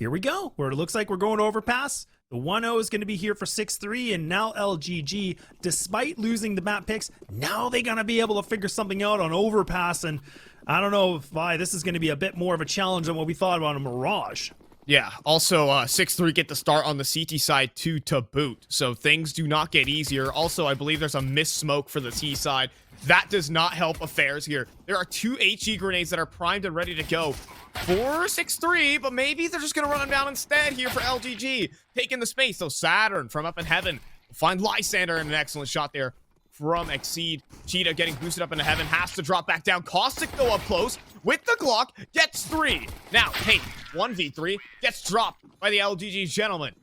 here we go, where it looks like we're going to Overpass. The 1-0 is going to be here for 6-3, and now LGG, despite losing the map picks, now they're going to be able to figure something out on Overpass, and I don't know why this is going to be a bit more of a challenge than what we thought about a Mirage. Yeah, also 6-3 get the start on the CT side too to boot, so things do not get easier. Also, I believe there's a missed smoke for the T side. That does not help affairs here. There are 2 HE grenades that are primed and ready to go for 6-3, but maybe they're just going to run them down instead here for LGG. Taking the space, so Saturn from up in heaven will find Lysander in an excellent shot there from Exceed. Cheetah getting boosted up into heaven, has to drop back down. Caustic though up close with the Glock, gets 3. Now, hey, 1v3 gets dropped by the LGG Gentlemen.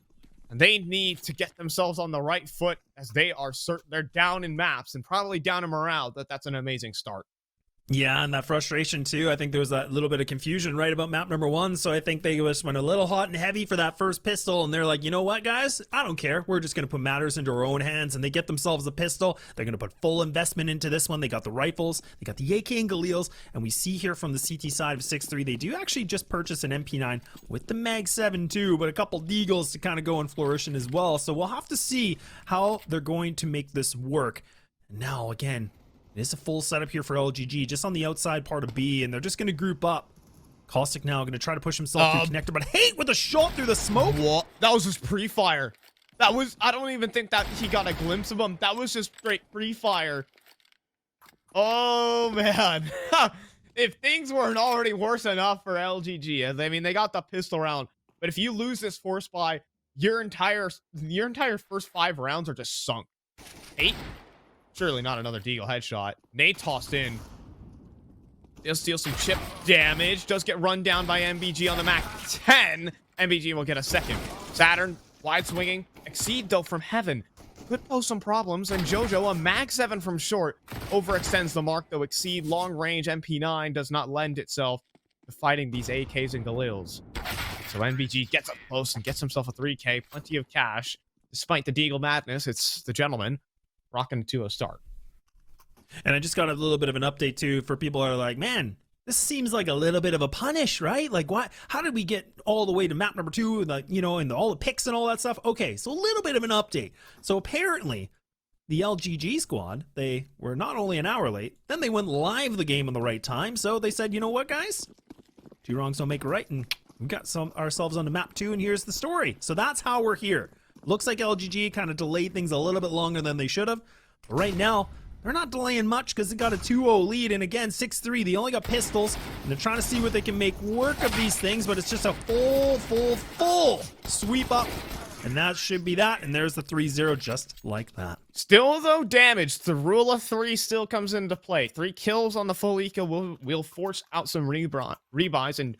And they need to get themselves on the right foot as they are they're down in maps and probably down in morale. That's an amazing start. Yeah, and that frustration too. I think there was that little bit of confusion right about map number 1, so I think they just went a little hot and heavy for that first pistol, and they're like, you know what, guys? I don't care. We're just going to put matters into our own hands, and they get themselves a pistol. They're going to put full investment into this one. They got the rifles, they got the AK and Gyll's, and we see here from the CT side of 6-3, they do actually just purchase an MP9 with the Mag 7 too, but a couple Deagles to kind of go and flourish in as well, so we'll have to see how they're going to make this work. Now, again, it is a full setup here for LGG, just on the outside part of B, and they're just going to group up. Caustic now going to try to push himself through connector, but Hate with a shot through the smoke. What? That was just pre-fire. That was, I don't even think that he got a glimpse of him. That was just straight pre-fire. Oh, man. If things weren't already worse enough for LGG, I mean, they got the pistol round, but if you lose this force buy, your entire first 5 rounds are just sunk. 8? Surely not another Deagle headshot. Nate tossed in. He'll steal some chip damage. Does get run down by MBG on the Mac 10. MBG will get a second. Saturn, wide swinging. Exceed, though, from heaven. Could pose some problems. And Jojo, a Mag 7 from short. Overextends the mark, though. Exceed, long range, MP9 does not lend itself to fighting these AKs and Galils. So MBG gets up close and gets himself a 3K. Plenty of cash. Despite the Deagle madness, it's the Gentleman rocking to a start. And I just got a little bit of an update too for people who are like, man, this seems like a little bit of a punish, right? Like, what? How did we get all the way to map number 2, like, you know, and all the picks and all that stuff? Okay, so a little bit of an update. So apparently, the LGG squad, they were not only an hour late, then they went live the game on the right time. So they said, you know what, guys? 2 wrongs don't make a right, and we got ourselves on the map 2, and here's the story. So that's how we're here. Looks like LGG kind of delayed things a little bit longer than they should have. But right now, they're not delaying much because they got a 2-0 lead. And again, 6-3, they only got pistols. And they're trying to see what they can make work of these things. But it's just a full sweep up. And that should be that. And there's the 3-0 just like that. Still, though, damaged. The rule of 3 still comes into play. 3 kills on the full eco will force out some rebuys and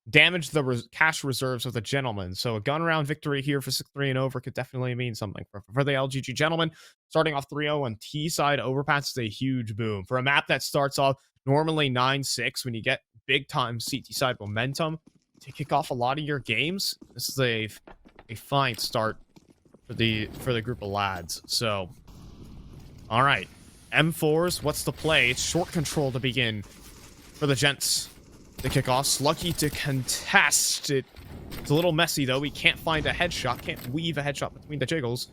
damage the cash reserves of the Gentlemen. So a gun round victory here for 6-3 and over could definitely mean something. For the LGG Gentlemen, starting off 3-0 on T side, Overpass is a huge boom. For a map that starts off normally 9-6, when you get big time CT side momentum to kick off a lot of your games, this is a fine start for the group of lads. So, all right, M4s, what's the play? It's short control to begin for the Gents. The kickoff, Sluggy to contest it. It's a little messy though. We can't find a headshot, can't weave a headshot between the jiggles.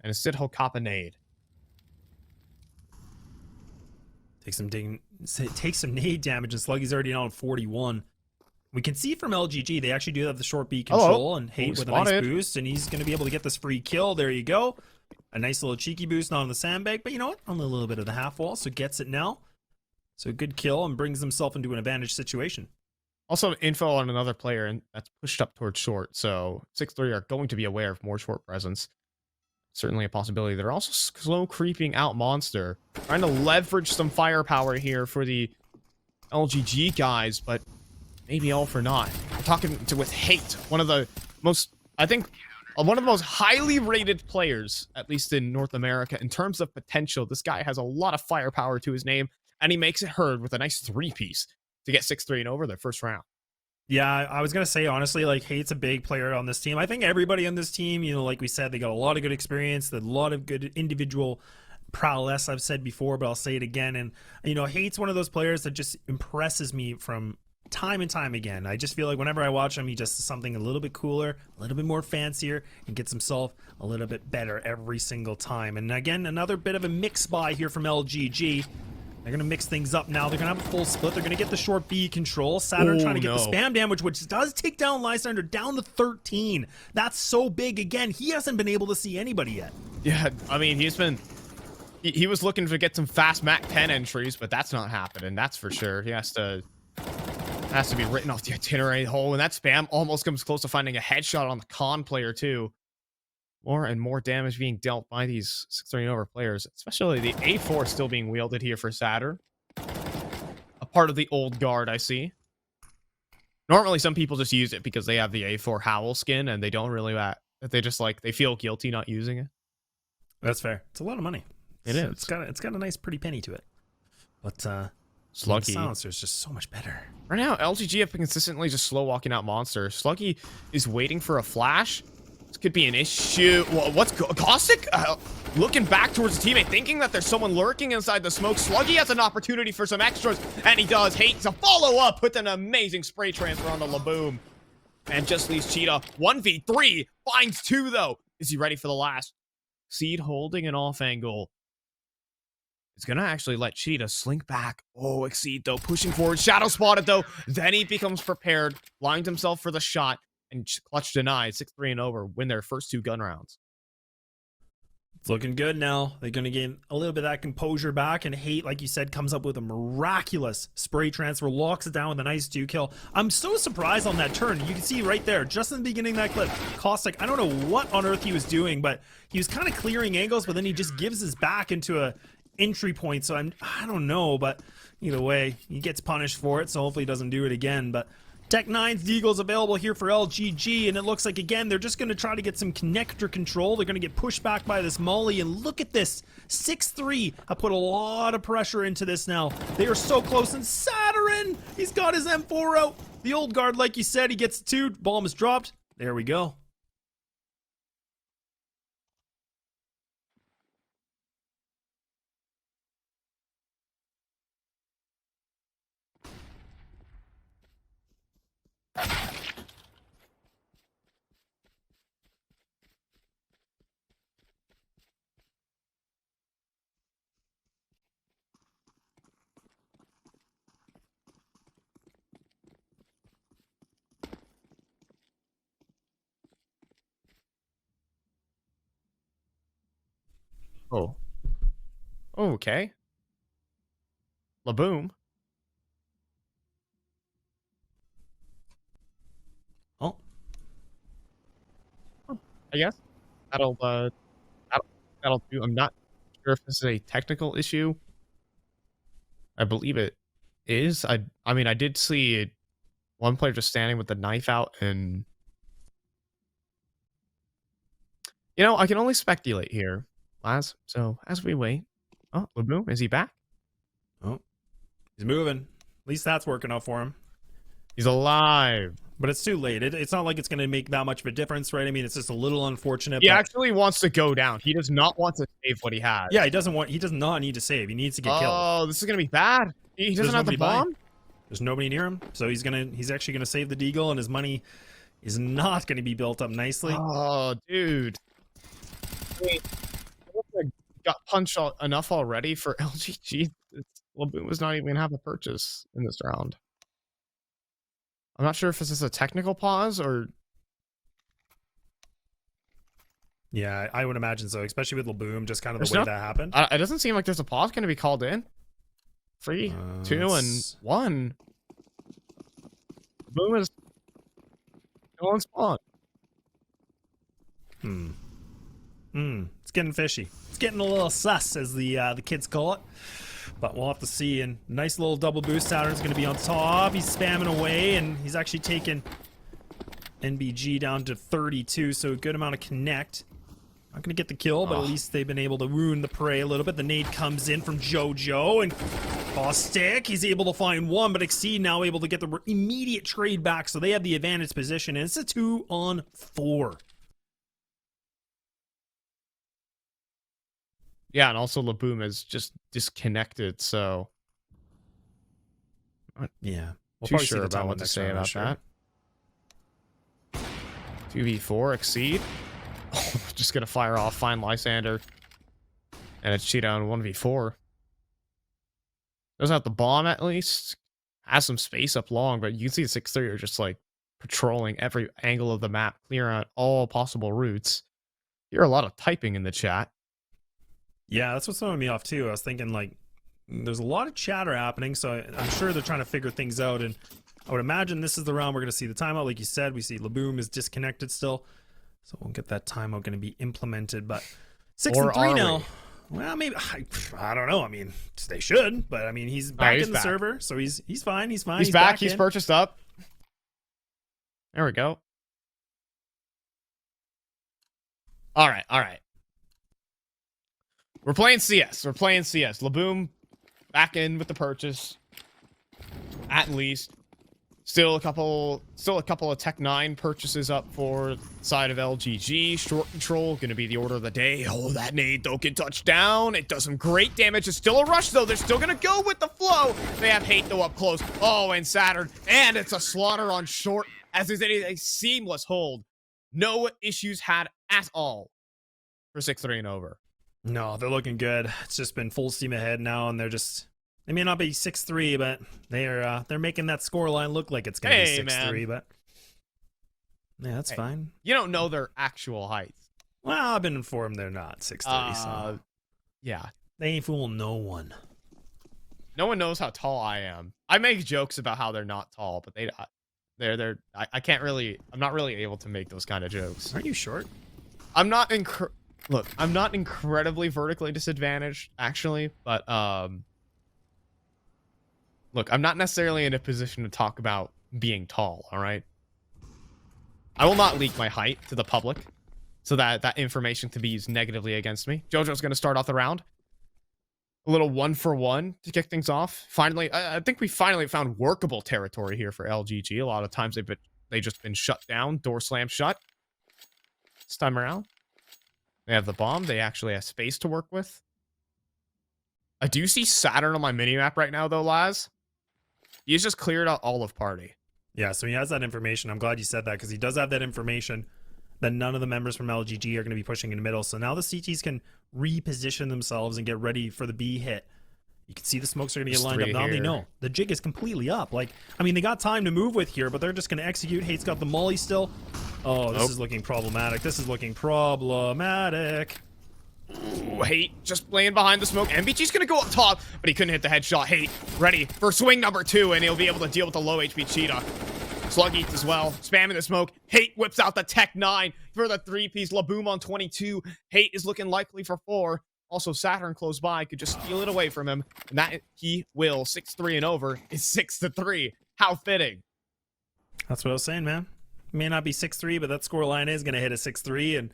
And instead he'll cop a nade. Take some nade damage, and Sluggy's already down 41. We can see from LGG, they actually do have the short B control and Hate with a nice boost, and he's going to be able to get this free kill. There you go. A nice little cheeky boost, not on the sandbag, but you know what? On a little bit of the half wall, so gets it now. So good kill and brings himself into an advantage situation. Also info on another player, and that's pushed up towards short. So 6-3 are going to be aware of more short presence. Certainly a possibility. They're also slow creeping out Monster. Trying to leverage some firepower here for the LGG guys, but maybe all for naught. We're talking with Hate, one of the most, I think, one of the most highly rated players, at least in North America, in terms of potential. This guy has a lot of firepower to his name. And he makes it heard with a nice 3-piece to get 6-3 and over their first round. Yeah, I was going to say, honestly, like, Hate's a big player on this team. I think everybody on this team, you know, like we said, they got a lot of good experience, a lot of good individual prowess, I've said before, but I'll say it again. And, you know, Hate's one of those players that just impresses me from time and time again. I just feel like whenever I watch him, he just does something a little bit cooler, a little bit more fancier, and gets himself a little bit better every single time. And again, another bit of a mix buy here from LGG. They're going to mix things up now. They're going to have a full split. They're going to get the short B control. Saturn trying to get the spam damage, which does take down Lysander down to 13. That's so big. Again, he hasn't been able to see anybody yet. Yeah, I mean, he was looking to get some fast Mac 10 entries, but that's not happening. That's for sure. He has to be written off the itinerary hole, and that spam almost comes close to finding a headshot on the con player too. More and more damage being dealt by these 6-3 over players, especially the A4 still being wielded here for Saturn. A part of the old guard, I see. Normally, some people just use it because they have the A4 Howl skin, and they don't really they feel guilty not using it. That's fair. It's a lot of money. It's got a nice pretty penny to it. But Sluggy. The silencer is just so much better. Right now, LGG have been consistently just slow walking out monsters. Sluggy is waiting for a flash. This could be an issue. What's Caustic? Looking back towards the teammate, thinking that there's someone lurking inside the smoke. Sluggy has an opportunity for some extras, and he does. Hates a follow-up with an amazing spray transfer on the Laboom. And just leaves Cheetah 1v3. Finds 2, though. Is he ready for the last? Seed holding an off angle. It's going to actually let Cheetah slink back. Oh, Exceed, though, pushing forward. Shadow spotted, though. Then he becomes prepared. Lined himself for the shot. And clutch denied. 6-3 and over. Win their first 2 gun rounds. It's looking good now. They're going to gain a little bit of that composure back. And Hate, like you said, comes up with a miraculous spray transfer. Locks it down with a nice 2 kill. I'm so surprised on that turn. You can see right there, just in the beginning of that clip, Caustic, I don't know what on earth he was doing, but he was kind of clearing angles, but then he just gives his back into a entry point. So I don't know, but either way, he gets punished for it. So hopefully he doesn't do it again. But Tech 9's Deagle's available here for LGG, and it looks like, again, they're just going to try to get some connector control. They're going to get pushed back by this Molly, and look at this. 6-3. I put a lot of pressure into this now. They are so close, and Saturn, he's got his M4 out. The old guard, like you said, he gets 2. Bomb is dropped. There we go. Oh. Okay. Laboom. Oh. I guess. That'll do. I'm not sure if this is a technical issue. I believe it is. I mean, I did see one player just standing with the knife out, and I can only speculate here, lads. So as we wait, oh, Laboom, is he back? Oh, he's moving. At least that's working out for him. He's alive. But it's too late. It's not like it's going to make that much of a difference, right? I mean, it's just a little unfortunate. He actually wants to go down. He does not want to save what he has. Yeah, he does not need to save. He needs to get killed. Oh, this is going to be bad. He doesn't have the bomb? There's nobody near him. So he's actually going to save the Deagle, and his money is not going to be built up nicely. Oh, dude. Wait, I got punched enough already for LGG. Laboom was not even going to have a purchase in this round. I'm not sure if this is a technical pause or... Yeah, I would imagine so, especially with Laboom, just kind of the way that happened. It doesn't seem like there's a pause going to be called in. 3, 2, and 1. Laboom is still on spawn. It's getting fishy. It's getting a little sus, as the kids call it. But we'll have to see. And nice little double boost. Saturn's going to be on top. He's spamming away, and he's actually taken NBG down to 32, so a good amount of connect. Not going to get the kill, but at least they've been able to ruin the prey a little bit. The nade comes in from JoJo, and Caustic, he's able to find 1, but Exceed now able to get the immediate trade back, so they have the advantage position, and it's a 2-on-4. Yeah, and also Laboom is just disconnected, so... Yeah. We'll Too probably see sure the about time what on to next say round, I'm about sure. that. 2v4 exceed. Oh, just gonna fire off, find Lysander, and it's cheat on 1v4. Doesn't have the bomb at least. Has some space up long, but you can see the 6-3 are just like patrolling every angle of the map, clearing out all possible routes. You hear a lot of typing in the chat. Yeah, that's what's throwing me off too. I was thinking like, there's a lot of chatter happening, so I'm sure they're trying to figure things out. And I would imagine this is the round we're going to see the timeout. Like you said, we see Laboom is disconnected still, so we'll get that timeout going to be implemented. But 6-3 now. Well, maybe I don't know. I mean, they should, but I mean, he's back in the server, so he's fine. He's fine. He's back. He's purchased up. There we go. All right. We're playing CS. Laboom back in with the purchase. At least. Still a couple of Tech 9 purchases up for side of LGG. Short control, gonna be the order of the day. Oh, that nade don't get touched down. It does some great damage. It's still a rush, though. They're still gonna go with the flow. They have Hate, though, up close. Oh, and Saturn. And it's a slaughter on short, as is a seamless hold. No issues had at all for 6-3 and over. No, they're looking good. It's just been full steam ahead now, and they may not be 6-3, but they're making that score line look like it's gonna be 6-3, but yeah, that's fine. You don't know their actual heights. Well, I've been informed they're not 6'3", so yeah. They ain't fooling no one. No one knows how tall I am. I make jokes about how they're not tall, but I can't really, I'm not really able to make those kind of jokes. Aren't you short? I'm not I'm not incredibly vertically disadvantaged, actually, but look, I'm not necessarily in a position to talk about being tall, all right? I will not leak my height to the public so that that information can be used negatively against me. JoJo's going to start off the round. A little 1-for-1 to kick things off. Finally, I think we finally found workable territory here for LGG. A lot of times they've just been shut down, door slammed shut. This time around, they have the bomb. They actually have space to work with. I do see Saturn on my minimap right now, though, Laz. He's just cleared out all of party. Yeah, so he has that information. I'm glad you said that, because he does have that information that none of the members from LGG are going to be pushing in the middle. So now the CTs can reposition themselves and get ready for the B hit. You can see the smokes are going to get lined up. Now they know the jig is completely up. Like, I mean, they got time to move with here, but they're just going to execute. Hate's got the molly still. Oh, this is looking problematic. Ooh, Hate just playing behind the smoke. MBG's gonna go up top, but he couldn't hit the headshot. Hate ready for swing number 2, and he'll be able to deal with the low HP Cheetah. Slug eats as well, spamming the smoke. Hate whips out the Tech 9 for the 3-piece. Laboom on 22. Hate is looking likely for 4. Also, Saturn close by could just steal it away from him, and that he will. 6-3 and over is 6-3. How fitting. That's what I was saying, man. It may not be 6-3, but that score line is gonna hit a 6-3 and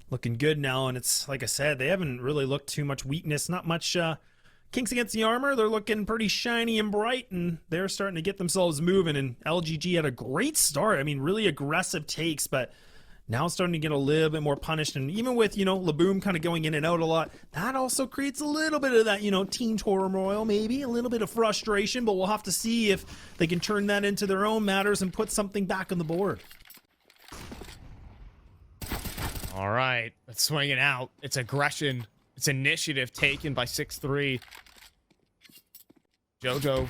looking good now. And it's like I said, they haven't really looked too much weakness, not much kinks against the armor. They're looking pretty shiny and bright, and they're starting to get themselves moving. And LGG had a great start. I mean, really aggressive takes, but now it's starting to get a little bit more punished. And even with, Laboom kind of going in and out a lot, that also creates a little bit of that, team turmoil, maybe a little bit of frustration, but we'll have to see if they can turn that into their own matters and put something back on the board. All right, let's swing it out. It's aggression. It's initiative taken by 6-3. JoJo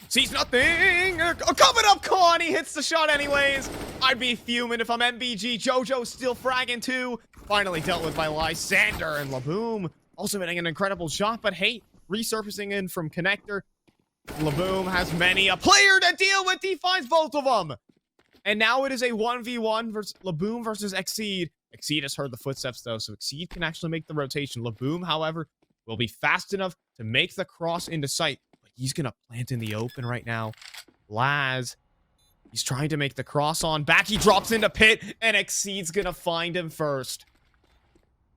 sees nothing. Coming up, Con. He hits the shot anyways. I'd be fuming if I'm MBG. JoJo still fragging too. Finally dealt with by Lysander, and Laboom also hitting an incredible shot, but Hate resurfacing in from connector. Laboom has many a player to deal with. He finds both of them. And now it is a 1v1 versus Laboom versus Exceed. Exceed has heard the footsteps, though, so Exceed can actually make the rotation. Laboom, however, will be fast enough to make the cross into sight, but he's going to plant in the open right now. Laz, he's trying to make the cross on back. He drops into pit, and Exceed's going to find him first.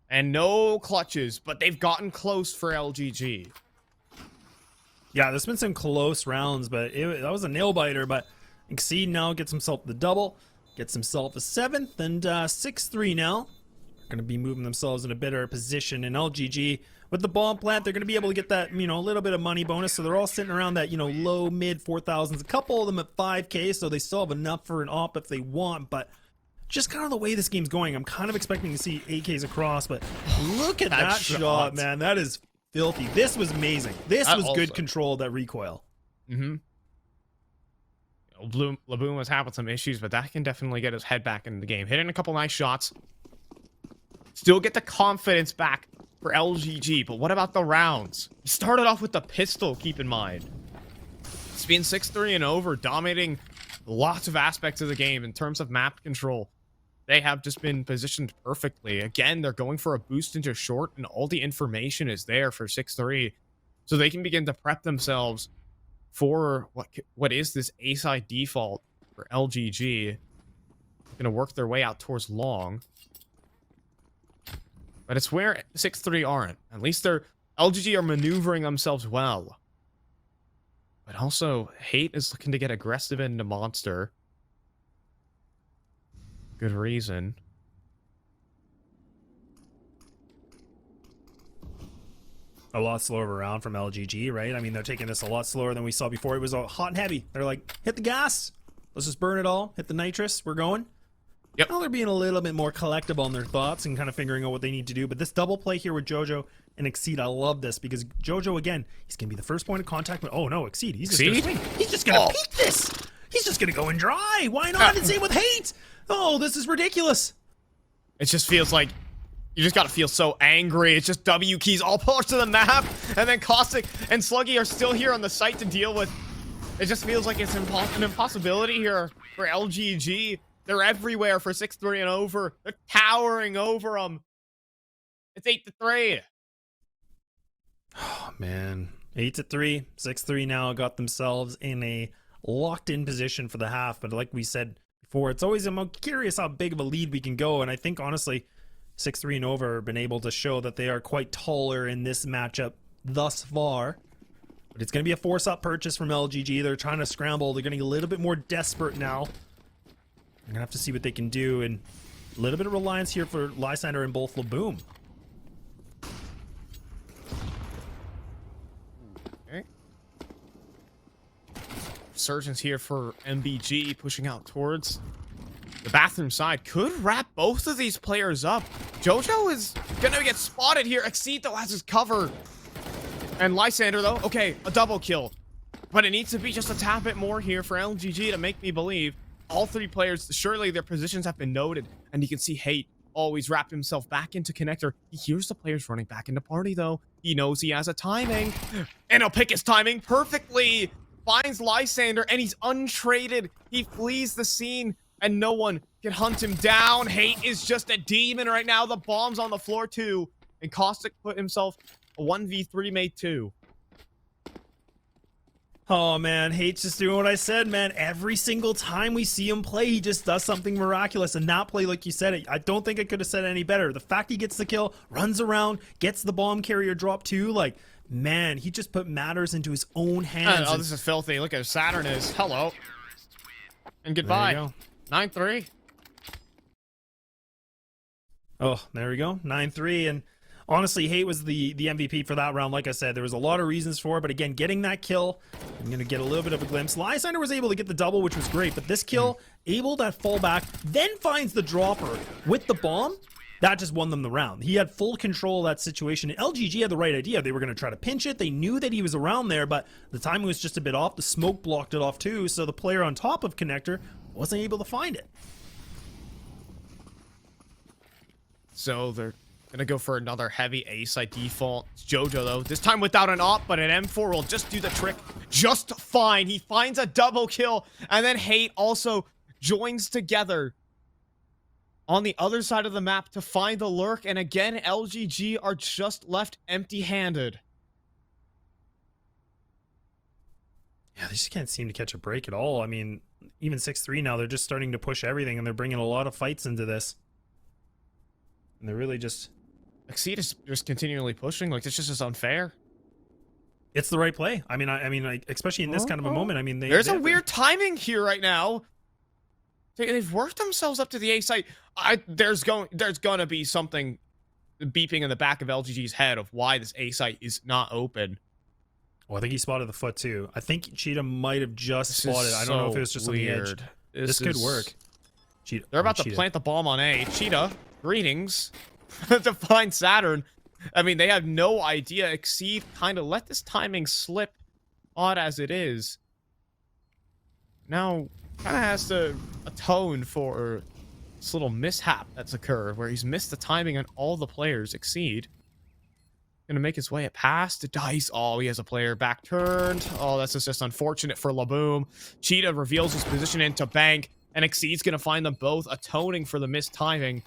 And no clutches, but they've gotten close for LGG. Yeah, there's been some close rounds, but that was a nail-biter, but Exceed now gets himself the double. Gets himself a 7th, and 6-3 now. going to be moving themselves in a better position. And LGG, with the bomb plant, they're going to be able to get that, you know, a little bit of money bonus. So they're all sitting around that, you know, low, mid 4,000s. A couple of them at 5K, so they still have enough for an op if they want. But just kind of the way this game's going, I'm kind of expecting to see 8Ks across. But look at that shot, man. That is filthy. This was amazing. This was good control of that recoil. Mm-hmm. Laboon was having some issues, but that can definitely get his head back into the game. Hitting a couple nice shots. Still get the confidence back for LGG, but what about the rounds? He started off with the pistol, keep in mind. It's been 6-3 and over, dominating lots of aspects of the game in terms of map control. They have just been positioned perfectly. Again, they're going for a boost into short, and all the information is there for 6-3, so they can begin to prep themselves for what is this A-side default for LGG. They're going to work their way out towards long. But it's where 6-3 aren't. At least LGG are maneuvering themselves well. But also, Hate is looking to get aggressive into Monster. Good reason. A lot slower of a round from LGG, right? I mean, they're taking this a lot slower than we saw before. It was all hot and heavy. They're like, hit the gas. Let's just burn it all. Hit the nitrous. We're going. Yep. Now they're being a little bit more collective on their thoughts and kind of figuring out what they need to do. But this double play here with Jojo and Exceed, I love this because Jojo, again, he's going to be the first point of contact. But oh no, Exceed, he's just going to swing. He's just going to peek this. He's just going to go and dry. Why not? And same with Hate. Oh, this is ridiculous. It just feels like you just gotta feel so angry. It's just W keys all parts of the map, and then Caustic and Sluggy are still here on the site to deal with. It just feels like it's an impossibility here for LGG. They're everywhere for 6-3 and over. They're towering over them. It's 8-3. Oh man, 8-3, 6-3 now got themselves in a locked-in position for the half. But like we said before, it's always I'm curious how big of a lead we can go, and I think honestly, 6-3 and over have been able to show that they are quite taller in this matchup thus far. But it's going to be a force-up purchase from LGG. They're trying to scramble. They're getting a little bit more desperate now. They're going to have to see what they can do. And a little bit of reliance here for Lysander and both Laboom. Okay. Surgeons here for MBG pushing out towards the bathroom side. Could wrap both of these players up. Jojo is gonna get spotted here. Exceed though has his cover. And Lysander though, okay, a double kill. But it needs to be just a tad bit more here for LGG to make me believe. All three players, surely their positions have been noted. And you can see Hate always wrap himself back into connector. He hears the players running back into party though. He knows he has a timing. And he'll pick his timing perfectly. Finds Lysander and he's untraded. He flees the scene. And no one can hunt him down. Hate is just a demon right now. The bomb's on the floor too. And Caustic put himself a 1v3 mate too. Oh man, Hate's just doing what I said, man. Every single time we see him play, he just does something miraculous. And that play, like you said, I don't think I could have said it any better. The fact he gets the kill, runs around, gets the bomb carrier drop too, like, man, he just put matters into his own hands. Oh, this is filthy. Look at Saturn is. Hello. And goodbye. 9-3. Oh, there we go. 9-3. And honestly, Hate was the MVP for that round. Like I said, there was a lot of reasons for it. But again, getting that kill, I'm going to get a little bit of a glimpse. Lysander was able to get the double, which was great. But this kill, able to fall back, then finds the dropper with the bomb. That just won them the round. He had full control of that situation. LGG had the right idea. They were going to try to pinch it. They knew that he was around there, but the timing was just a bit off. The smoke blocked it off too. So the player on top of connector wasn't able to find it. So they're going to go for another heavy A-side default. It's Jojo, though. This time without an op, but an M4 will just do the trick just fine. He finds a double kill, and then Hate also joins together on the other side of the map to find the lurk. And again, LGG are just left empty-handed. Yeah, they just can't seem to catch a break at all. I mean, even 6-3 now, they're just starting to push everything, and they're bringing a lot of fights into this. And they're really just... Exceed is just continually pushing. Like, this just is unfair. It's the right play. I mean, like, especially in this kind of a moment. I mean, there's a weird timing here right now. They've worked themselves up to the A site. There's gonna be something beeping in the back of LGG's head of why this A site is not open. Well, I think he spotted the foot too. I think Cheetah might have just spotted. I don't know if it was just weird. on the edge. This could work. Cheetah. They're about to plant the bomb on A. Cheetah, greetings. To find Saturn. I mean, they have no idea. Exceed kind of let this timing slip, odd as it is. Now, kind of has to atone for this little mishap that's occurred, where he's missed the timing on all the players. Exceed. Gonna make his way past the dice. Oh, he has a player back turned. Oh, that's just unfortunate for Laboom. Cheetah reveals his position into Bank, and Exceed's gonna find them both, atoning for the missed timing.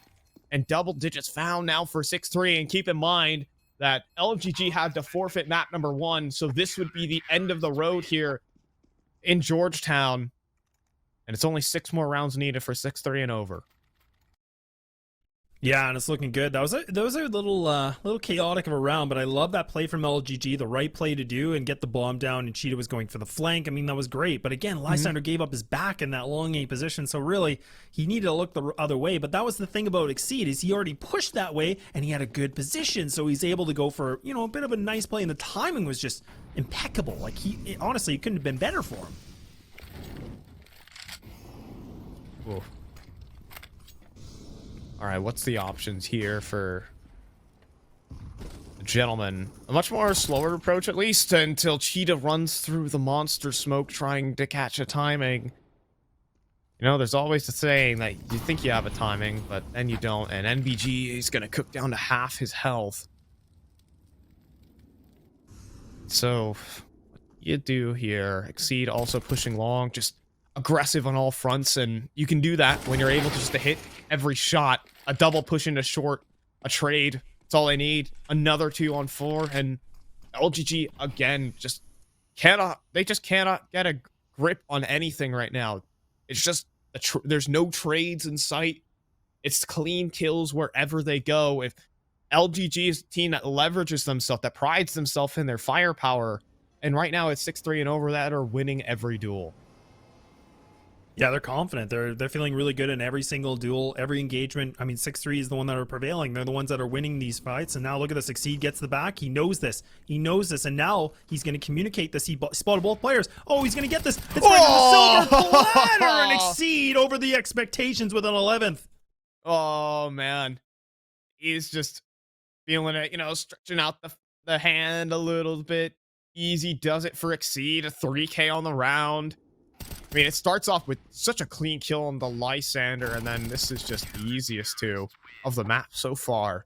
And double digits found now for 6-3. And keep in mind that LGG had to forfeit map number 1, so this would be the end of the road here in Georgetown. And it's only 6 more rounds needed for 6-3 and over. Yeah, and it's looking good. That was a little chaotic of a round, but I love that play from LGG, the right play to do and get the bomb down, and Cheetah was going for the flank. I mean, that was great. But again, Lysander gave up his back in that long A position, so really, he needed to look the other way. But that was the thing about Exceed, is he already pushed that way, and he had a good position, so he's able to go for, you know, a bit of a nice play, and the timing was just impeccable. Like, honestly, it couldn't have been better for him. Ooh. All right, what's the options here for the Gentlemen? A much more slower approach, at least, until Cheetah runs through the monster smoke trying to catch a timing. You know, there's always the saying that you think you have a timing, but then you don't, and NBG is going to cook down to half his health. So, what you do here, Exceed also pushing long, just aggressive on all fronts, and you can do that when you're able to just to hit every shot. A double push into short, a trade, that's all they need. Another 2 on 4, and LGG again just cannot get a grip on anything right now. It's just there's no trades in sight. It's clean kills wherever they go. If LGG is a team that leverages themselves, that prides themselves in their firepower, and right now it's 6-3 and over, that are winning every duel. Yeah, they're confident. They're feeling really good in every single duel, every engagement. I mean, 6-3 is the one that are prevailing. They're the ones that are winning these fights. And now look at this. Exceed gets the back. He knows this. He knows this. And now he's going to communicate this. He spotted both players. Oh, he's going to get this. It's right on the silver platter. And Exceed over the expectations with an 11th. Oh, man. He's just feeling it, you know, stretching out the hand a little bit. Easy does it for Exceed. A 3K on the round. I mean, it starts off with such a clean kill on the Lysander, and then this is just the easiest 2 of the map so far.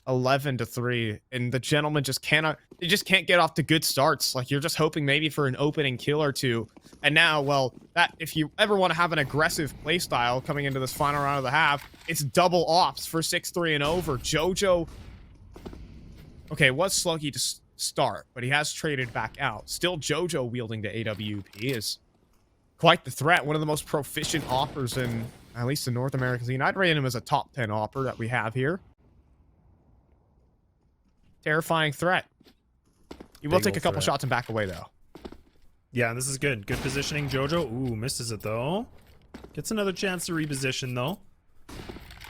11-3, and the Gentlemen just can't get off to good starts. Like, you're just hoping maybe for an opening kill or 2. And now, well, that if you ever want to have an aggressive playstyle coming into this final round of the half, it's double ops for 6-3 and over. Jojo, okay, it was sluggy to start, but he has traded back out. Still, Jojo wielding the AWP is quite the threat. One of the most proficient oppers in, at least the North American scene. I'd rate him as a top 10 opper that we have here. Terrifying threat. He will take a couple shots and back away, though. Yeah, this is good. Good positioning. Jojo, ooh, misses it, though. Gets another chance to reposition, though.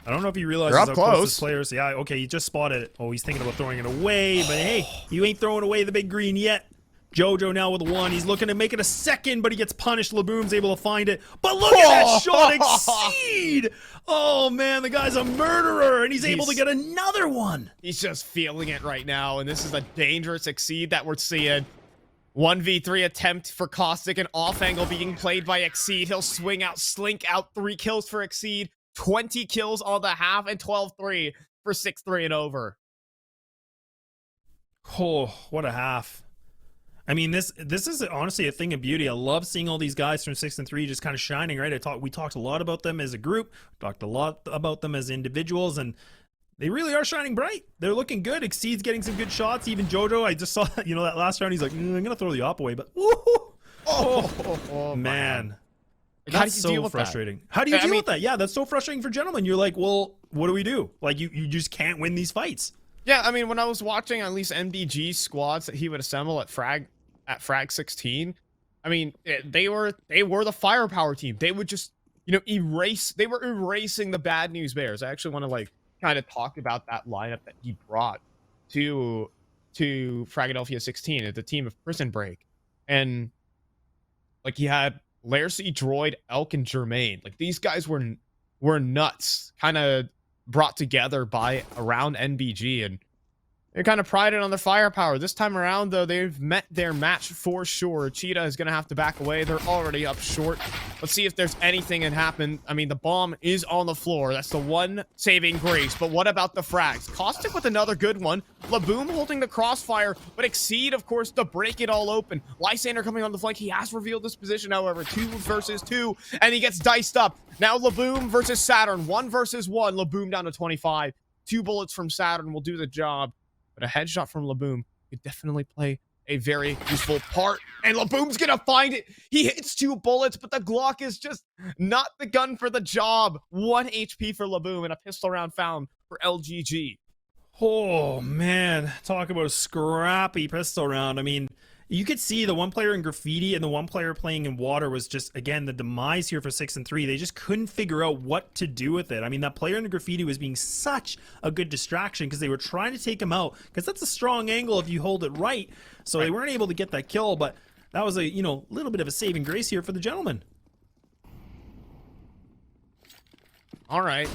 I don't know if he realizes how close his players. Yeah, okay, he just spotted it. Oh, he's thinking about throwing it away, but hey, you ain't throwing away the big green yet. Jojo now with 1. He's looking to make it a second, but he gets punished. Laboom's able to find it. But look at that shot. Exceed! Oh, man, the guy's a murderer, and he's able to get another one. He's just feeling it right now, and this is a dangerous Exceed that we're seeing. 1v3 attempt for Caustic, and off angle being played by Exceed. He'll swing out, slink out. 3 kills for Exceed. 20 kills on the half, and 12-3 for 6-3 and over. Oh, what a half. I mean, this is honestly a thing of beauty. I love seeing all these guys from 6-3 just kind of shining, right? We talked a lot about them as a group, talked a lot about them as individuals, and they really are shining bright. They're looking good. Exceed's getting some good shots. Even Jojo, I just saw, you know, that last round, he's like, I'm gonna throw the op away, but woohoo! Oh, man. That's so frustrating. How do you deal with that? Yeah, that's so frustrating for Gentlemen. You're like, well, what do we do? Like, you just can't win these fights. Yeah, I mean, when I was watching at least MDG squads that he would assemble at Frag 16, I mean, they were the firepower team. They would just you know, they were erasing the bad news bears. I actually want to like kind of talk about that lineup that he brought to Fragadelphia 16 at the team of Prison Break. And like he had Laircy, Droid, Elk, and Jermaine. Like these guys were nuts, kind of brought together by around NBG, and they're kind of prided on their firepower. This time around, though, they've met their match for sure. Cheetah is going to have to back away. They're already up short. Let's see if there's anything that happened. I mean, the bomb is on the floor. That's the one saving grace. But what about the frags? Caustic with another good one. Laboom holding the crossfire, but Exceed, of course, to break it all open. Lysander coming on the flank. He has revealed his position, however. 2 versus 2, and he gets diced up. Now Laboom versus Saturn. 1 versus 1. Laboom down to 25. 2 bullets from Saturn will do the job. But a headshot from Laboom could definitely play a very useful part. And Laboom's gonna find it. He hits 2 bullets, but the Glock is just not the gun for the job. 1 HP for Laboom and a pistol round found for LGG. Oh, man. Talk about a scrappy pistol round. I mean, you could see the one player in Graffiti and the one player playing in Water was just, again, the demise here for 6 and 3. They just couldn't figure out what to do with it. I mean, that player in the Graffiti was being such a good distraction because they were trying to take him out, because that's a strong angle if you hold it right. So they weren't able to get that kill, but that was a, you know, little bit of a saving grace here for the Gentlemen. All right.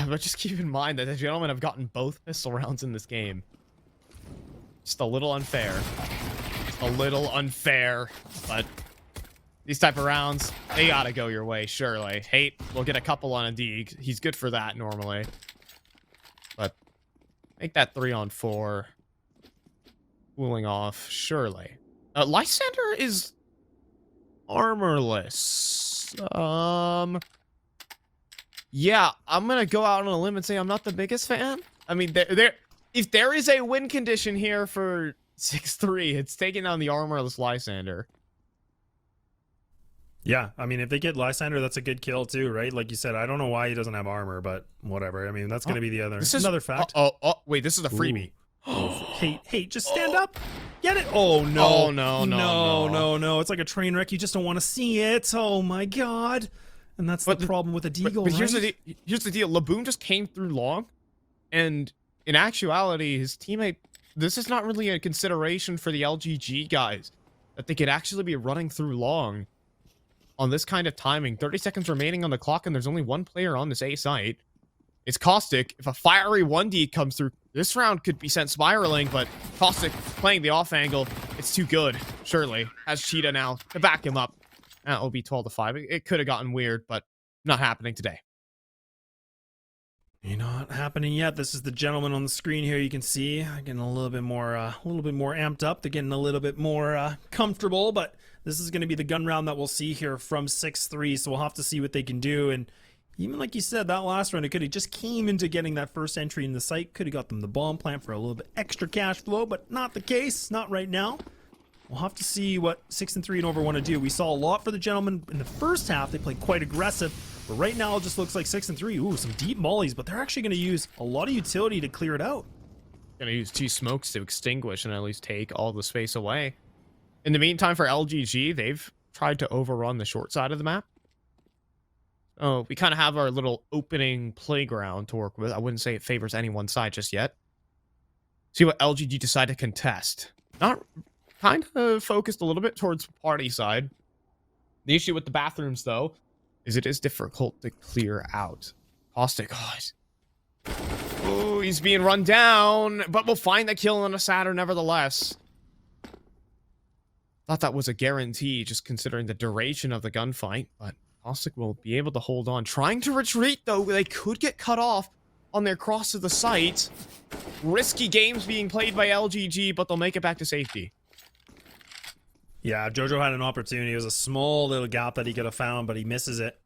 But just keep in mind that the Gentlemen have gotten both pistol rounds in this game. Just a little unfair. A little unfair, but these type of rounds, they gotta go your way, surely. Hate will get a couple on a D. He's good for that normally. But make that 3-on-4. Cooling off, surely. Lysander is armorless. Yeah, I'm gonna go out on a limb and say I'm not the biggest fan. I mean, if there is a win condition here for 6-3, it's taking down the armorless Lysander. Yeah, I mean, if they get Lysander, that's a good kill too, right? Like you said, I don't know why he doesn't have armor, but whatever. I mean, that's going to be the other another fact. Wait, this is a freebie. Hey, just stand up. Get it. Oh, no. Oh, no. It's like a train wreck. You just don't want to see it. Oh, my God. And that's the problem with a Deagle, but here's right? the deal. Laboom just came through long, and in actuality, his teammate... This is not really a consideration for the LGG guys, that they could actually be running through long on this kind of timing. 30 seconds remaining on the clock, and there's only one player on this A site. It's Caustic. If a fiery 1D comes through, this round could be sent spiraling, but Caustic playing the off angle, it's too good, surely. Has Cheetah now to back him up. That will be 12-5. It could have gotten weird, but not happening today. You're not happening yet. This is the Gentleman on the screen here. You can see getting a little bit more amped up. They're getting a little bit more comfortable, but this is going to be the gun round that we'll see here from 6-3. So we'll have to see what they can do. And even like you said, that last round, it could have just came into getting that first entry in the site. Could have got them the bomb plant for a little bit extra cash flow, but not the case. Not right now. We'll have to see what 6 and 3 and over want to do. We saw a lot for the Gentlemen in the first half. They played quite aggressive, but right now it just looks like 6 and 3. Ooh, some deep mollies, but they're actually going to use a lot of utility to clear it out. Going to use 2 smokes to extinguish and at least take all the space away. In the meantime, for LGG, they've tried to overrun the short side of the map. Oh, we kind of have our little opening playground to work with. I wouldn't say it favors any one side just yet. See what LGG decide to contest. Not kind of focused a little bit towards party side. The issue with the bathrooms, though, is it is difficult to clear out. Caustic, oh, he's being run down, but we'll find the kill on a Saturn nevertheless. Thought that was a guarantee, just considering the duration of the gunfight, but Caustic will be able to hold on. Trying to retreat, though, they could get cut off on their cross to the site. Risky games being played by LGG, but they'll make it back to safety. Yeah, Jojo had an opportunity. It was a small little gap that he could have found, but he misses it.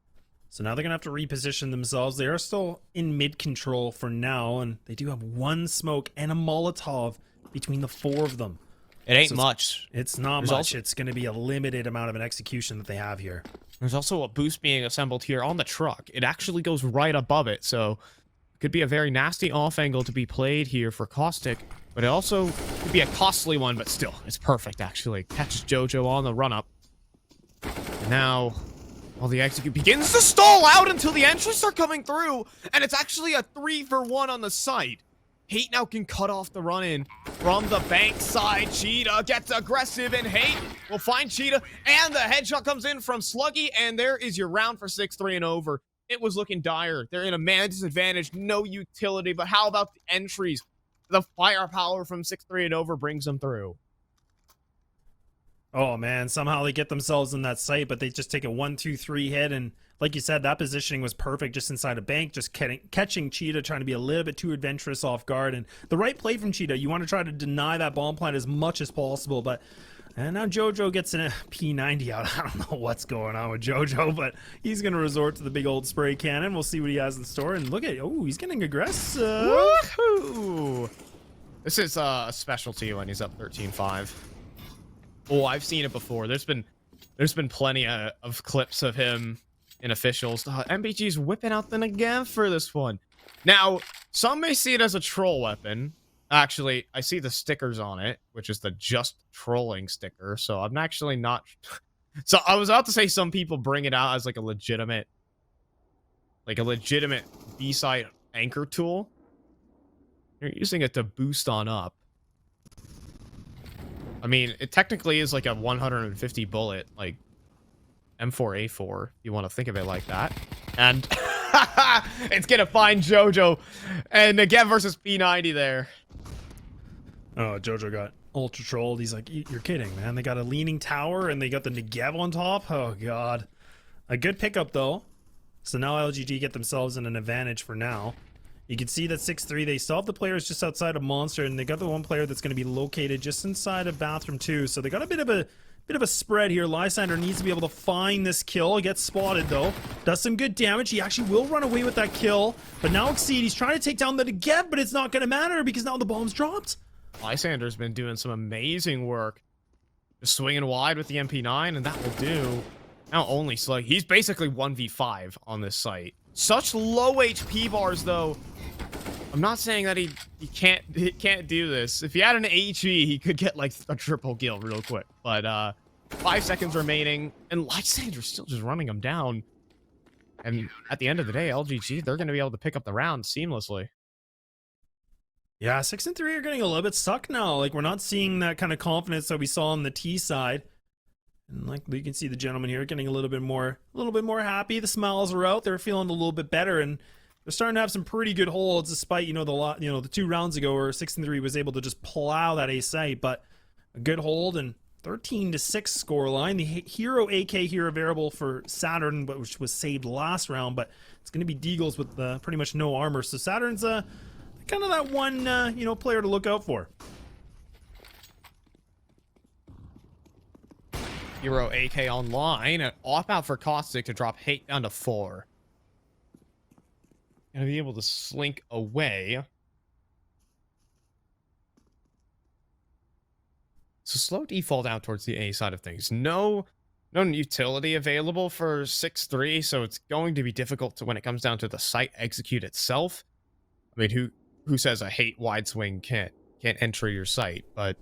So now they're going to have to reposition themselves. They are still in mid-control for now, and they do have 1 smoke and a Molotov between the 4 of them. It ain't much. It's not much. It's going to be a limited amount of an execution that they have here. There's also a boost being assembled here on the truck. It actually goes right above it, so it could be a very nasty off angle to be played here for Caustic. But it also could be a costly one, but still, it's perfect, actually. Catches Jojo on the run-up. And now, Well, the execute begins to stall out until the entries start coming through, and it's actually a 3-for-1 on the site. Hate now can cut off the run-in from the bank side. Cheetah gets aggressive, and Hate will find Cheetah, and the headshot comes in from Sluggy, and there is your round for 6-3 and over. It was looking dire. They're in a man disadvantage, no utility, but how about the entries? The firepower from 6-3 and over brings them through. Oh man, somehow they get themselves in that site, but they just take a 1-2-3 hit, and like you said, that positioning was perfect just inside a bank, just catching Cheetah, trying to be a little bit too adventurous off guard, and the right play from Cheetah. You want to try to deny that bomb plant as much as possible, but and now Jojo gets a P90 out. I don't know what's going on with Jojo, but he's going to resort to the big old spray cannon. We'll see what he has in store, and look at, oh, he's getting aggressive. Woohoo! This is a specialty when he's up 13-5. Oh, I've seen it before. There's been plenty of clips of him in officials. MBG's whipping out the Negev for this one. Now, some may see it as a troll weapon. Actually, I see the stickers on it, which is the just trolling sticker. So I'm actually not. So I was about to say some people bring it out as like a legitimate B-side anchor tool. You're using it to boost on up. I mean, it technically is like a 150 bullet, like M4A4, if you want to think of it like that. And it's gonna find Jojo, and again versus P90 there. Oh, Jojo got ultra trolled. He's like, you're kidding, man. They got a leaning tower and they got the Negev on top. Oh god, a good pickup though. So now LGG get themselves in an advantage for now. You can see that 6-3, they still have the players just outside of Monster, and they got the one player that's going to be located just inside of Bathroom 2. So they got a bit of a spread here. Lysander needs to be able to find this kill. He gets spotted though. Does some good damage. He actually will run away with that kill. But now Exceed, he's trying to take down the Negev, but it's not going to matter because now the bomb's dropped. Lysander's been doing some amazing work. Just swinging wide with the MP9, and that will do. Now only Slug. He's basically 1v5 on this site. Such low HP bars though. I'm not saying that he can't do this. If he had an HE, he could get like a triple kill real quick. But 5 seconds remaining, and Lysander's still just running him down. And at the end of the day, LGG, they're going to be able to pick up the round seamlessly. Yeah, 6-3 are getting a little bit stuck now. Like, we're not seeing that kind of confidence that we saw on the T side. And like you can see the gentleman here getting a little bit more happy. The smiles are out. They're feeling a little bit better, and they're starting to have some pretty good holds, despite the 2 rounds ago where 6-3 was able to just plow that A site. But a good hold and 13-6 scoreline. The hero AK here available for Saturn, which was saved last round, but it's going to be Deagles with pretty much no armor. So Saturn's kind of that one player to look out for. Hero AK online, and off out for Caustic to drop Hate down to 4. Gonna be able to slink away. So slow default out towards the A side of things. No utility available for 6-3, so it's going to be difficult when it comes down to the site execute itself. I mean, who says a Hate wide swing can't enter your site? But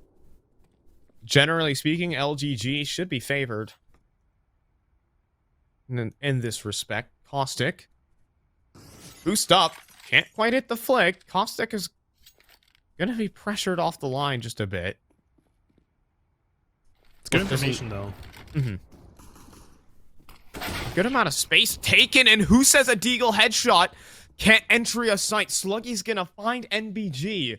generally speaking, LGG should be favored in this respect. Caustic, boost up, can't quite hit the flick. Caustic is gonna be pressured off the line just a bit. It's good information though. Good amount of space taken, and who says a Deagle headshot can't entry a site? Sluggy's gonna find NBG.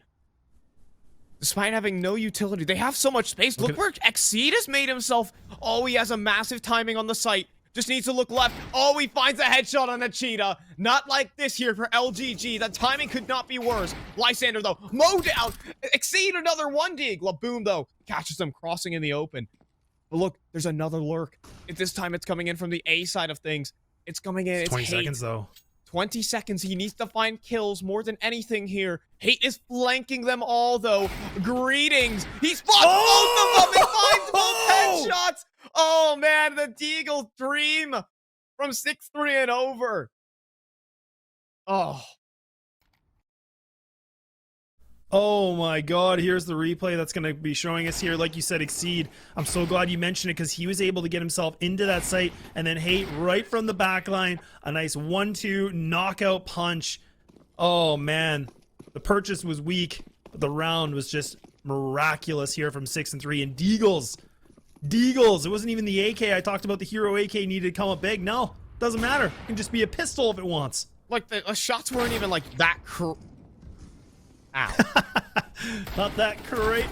Despite having no utility, they have so much space. Look where Exceed has made himself. Oh, he has a massive timing on the site. Just needs to look left. Oh, he finds a headshot on a Cheetah. Not like this here for LGG. The timing could not be worse. Lysander, though, mow down. Exceed another 1 Deagle. Boom, though, catches them crossing in the open. But look, there's another lurk. This time it's coming in from the A side of things. It's coming in. It's 20 Hate. seconds, though. 20 seconds. He needs to find kills more than anything here. Hate is flanking them all, though. Greetings. He spots both of them. He finds both headshots. Oh, man. The Deagle dream from 6-3 and over. Oh. Oh my god, here's the replay that's going to be showing us here. Like you said, Exceed. I'm so glad you mentioned it because he was able to get himself into that site and then Hate right from the back line. A nice 1-2 knockout punch. Oh man, the purchase was weak, but the round was just miraculous here from 6 and 3. And Deagles, it wasn't even the AK. I talked about the hero AK needed to come up big. No, doesn't matter. It can just be a pistol if it wants. Like the shots weren't even like that. Ow. Not that great.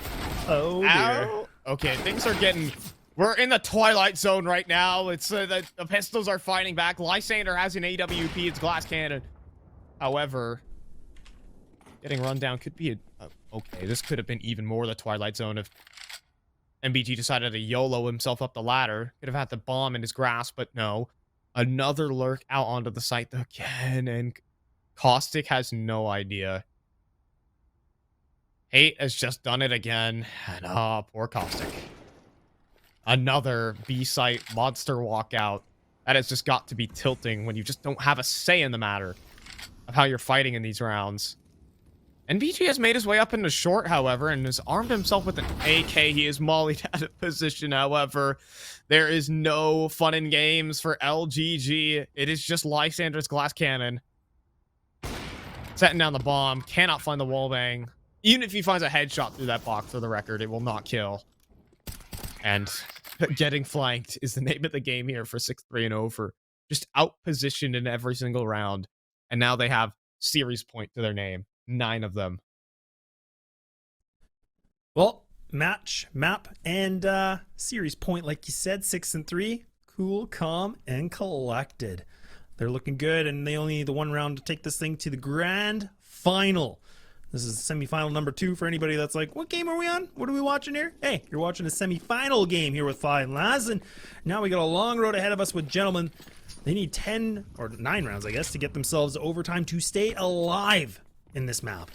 Oh dear. Ow. Okay, things are getting. We're in the twilight zone right now. It's the pistols are fighting back. Lysander has an AWP. It's glass cannon. However, getting run down could be a. Okay, this could have been even more the twilight zone if MBG decided to YOLO himself up the ladder. Could have had the bomb in his grasp, but no. Another lurk out onto the site again, and Caustic has no idea. Hate has just done it again, and poor Caustic. Another B-site monster walkout. That has just got to be tilting when you just don't have a say in the matter of how you're fighting in these rounds. NBG has made his way up into short, however, and has armed himself with an AK. He is mollied out of position, however. There is no fun and games for LGG. It is just Lysander's glass cannon. Setting down the bomb. Cannot find the wallbang. Even if he finds a headshot through that box, for the record, it will not kill. And getting flanked is the name of the game here for 6-3 and over. Just out-positioned in every single round. And now they have series point to their name. 9 of them. Well, match, map, and series point, like you said, 6 and 3. Cool, calm, and collected. They're looking good, and they only need the one round to take this thing to the grand final. This is semifinal number 2 for anybody that's like, what game are we on? What are we watching here? Hey, you're watching a semifinal game here with Fly Lads, and now we got a long road ahead of us with Gentlemen. They need 10 or 9 rounds, I guess, to get themselves to overtime to stay alive in this map.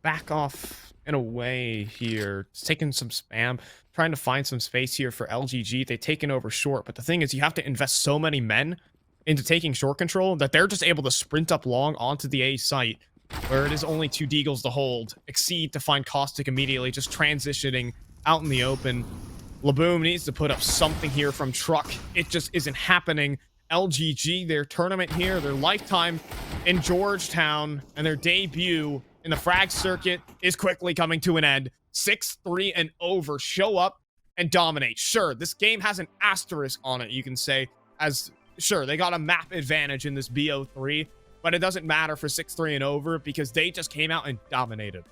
Back off in a way here. It's taking some spam. Trying to find some space here for LGG. They've taken over short, but the thing is you have to invest so many men into taking short control that they're just able to sprint up long onto the A site where it is only 2 Deagles to hold. Exceed to find Caustic immediately, just transitioning out in the open. Laboom needs to put up something here from Truck. It just isn't happening. LGG, their tournament here, their lifetime in Georgetown, and their debut in the frag circuit is quickly coming to an end. 6-3 and over. Show up and dominate. Sure, this game has an asterisk on it, you can say, as sure, they got a map advantage in this BO3, but it doesn't matter for 6-3 and over because they just came out and dominated.